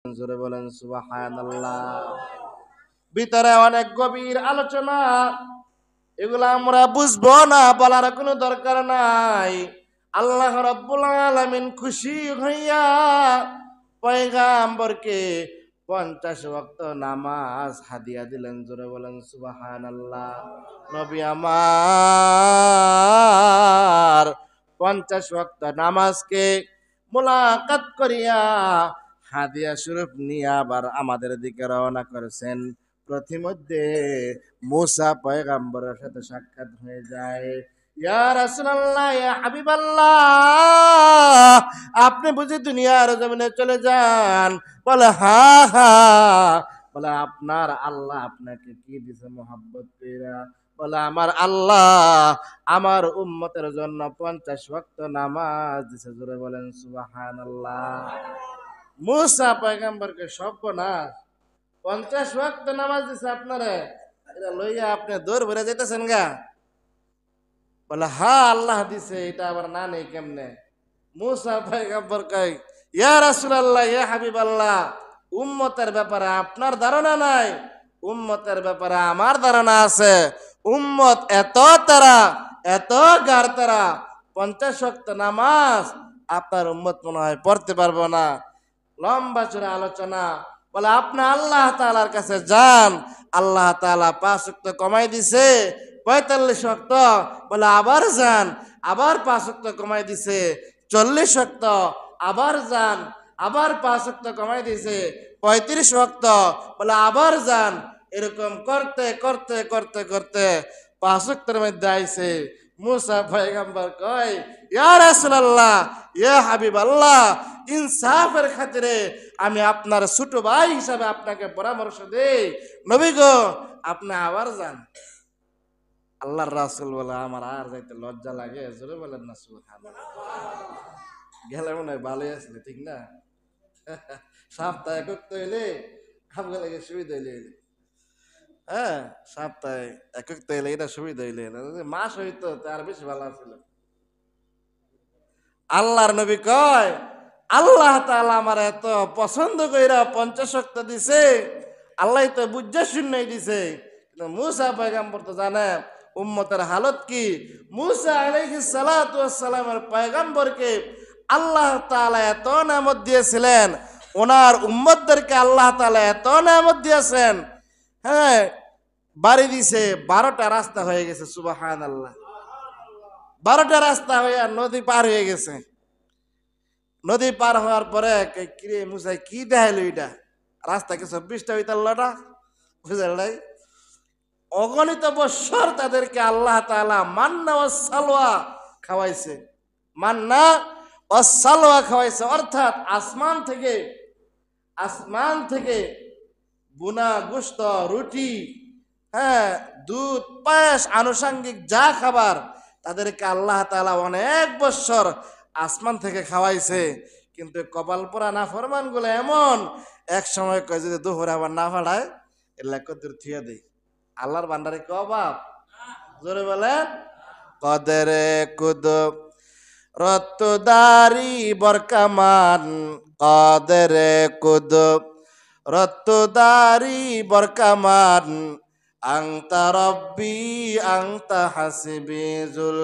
জোরে বলেন সুবহানাল্লাহ। ভিতরে অনেক গভীর আলোচনা, এগুলা আমরা বুঝবো না, বলার কোনো দরকার নাই। আল্লাহ রাব্বুল আলামিন খুশি হইয়া পয়গাম্বরকে 50 ওয়াক্ত নামাজ হাদিয়া দিলেন। জোরে বলেন সুবহানাল্লাহ। নবী আমার 50 ওয়াক্ত নামাজকে মুলাকাত করিয়া হাদিয়া স্বরূপ নিয়ে আবার আমাদের দিকে রওনা করেছেন। প্রতিমধ্যে মূসা পয়গাম্বরের সাথে সাক্ষাৎ হয়ে যায়। ইয়া রাসূলুল্লাহ, ইয়া হাবিবাল্লাহ, আপনি বুঝি দুনিয়ার জমিনে চলে যান? বলে হ্যাঁ হ্যাঁ। বলে আপনার আল্লাহ আপনাকে কি দিছে মোহাব্বত কইরা? বলে আমার আল্লাহ আমার উম্মতের জন্য 50 ওয়াক্ত নামাজ দিছে। জোরে বলেন সুবহানাল্লাহ। মূসা পয়গাম্বরকে সর্বনাশ, 50 ওয়াক্ত নামাজ দিছে আপনারে, এটা লইয়া আপনি দৌড় ভরে যাইতেছেন গা? বলে হ্যাঁ আল্লাহ দিছে, এটা আবার না নেই কেমনে? মূসা পয়গাম্বর কয়, ইয়া রাসূলুল্লাহ, ইয়া হাবিবাল্লাহ, উম্মতের ব্যাপারে আপনার ধারণা নাই, উম্মতের ব্যাপারে আমার ধারণা আছে। উম্মত এত তারা, এত গার তারা, 50 ওয়াক্ত নামাজ আপনার উম্মত মনে হয় পড়তে পারবো না। লম্বা চূড়া আলোচনা। বলে আপনি আল্লাহ তাআলার কাছে যান, আল্লাহ তাআলা 5 ওয়াক্ত কমাই দিছে 45 ওয়াক্ত। বলে আবার যান, আবার 5 ওয়াক্ত কমাই দিছে 40 ওয়াক্ত। আবার যান, আবার 5 ওয়াক্ত কমাই দিছে 35 ওয়াক্ত। বলে আবার যান। এরকম করতে করতে করতে করতে 5 ওয়াক্তের মধ্যে আইছে। মূসা পয়গম্বর কয়, ইয়া রাসূলুল্লাহ, ইয়া হাবিবাল্লাহ, ইনসাফের খাতিরে আমি আপনার ছোট ভাই হিসাবে আপনাকে পরামর্শ দেই, নবী গো আপনি আবার যান। আল্লাহর রাসূল বলে আমার আর যাইতে লজ্জা লাগে। জোরে বলেন না সুবহানাল্লাহ। গেলে মনে হয় ভালোই আসলে, ঠিক না? সপ্তাহে করতে হইলে আমাকে লাগে সুবিধা হইলে, হ্যাঁ সপ্তাহে একক হইলে এটা সুবিধা হইলে, মাস হইতো তার বেশি ভালো ছিল। আল্লাহর নবী কয়, আল্লাহ তাআলা আমার এত পছন্দ কইরা 50 ওয়াক্ত দিছে, আল্লাহ তো বুঝা শুনাই দিছে। কিন্তু মূসা পয়গম্বর তো জানে উম্মতের হালত কি। মূসা আলাইহিস সালাতু ওয়াস সালামের পয়গম্বরকে আল্লাহ তাআলা এত নেয়ামত দিয়েছিলেন, ওনার উম্মতদেরকে আল্লাহ তাআলা এত নেয়ামত দিয়েছেন, হ্যাঁ বাড়ি দিছে 12টা রাস্তা হয়ে গেছে। সুবহানাল্লাহ। 12টা রাস্তা হয়ে নদী পার হয়ে গেছে। নদী পার হওয়ার পরে কিরে মুসাই কি দেখাইলো, এটা রাস্তা কি 24টা হইতাল্লাটা, বুঝাল নাই? অগণিত বৎসর তাদেরকে আল্লাহ তাআলা মান্না ও সালওয়া খাওয়াইছে। মান্না ও সালওয়া খাওয়াইছে, অর্থাৎ আসমান থেকে বুনা গোশত, রুটি, হ্যাঁ দুধ, পায়েস, আনুষঙ্গিক যা খাবার তাদেরকে আল্লাহ তাআলা অনেক বৎসর আসমান থেকে খাওয়াইছে। কিন্তু কপাল পোড়া নাফরমান গুলো এমন, এক সময় কয় যদি দুপুরে আবার না ফাড়ায় এর কদর থিয়া দেই। আল্লাহর ভান্ডারে ক বাপ, জোরে বলেন কদরে কুদ রত্তদারি বরকামান, কদরে কুদ রত্তদারি বরকামান, আংতা রব্বি আংতা হাসিবি জুল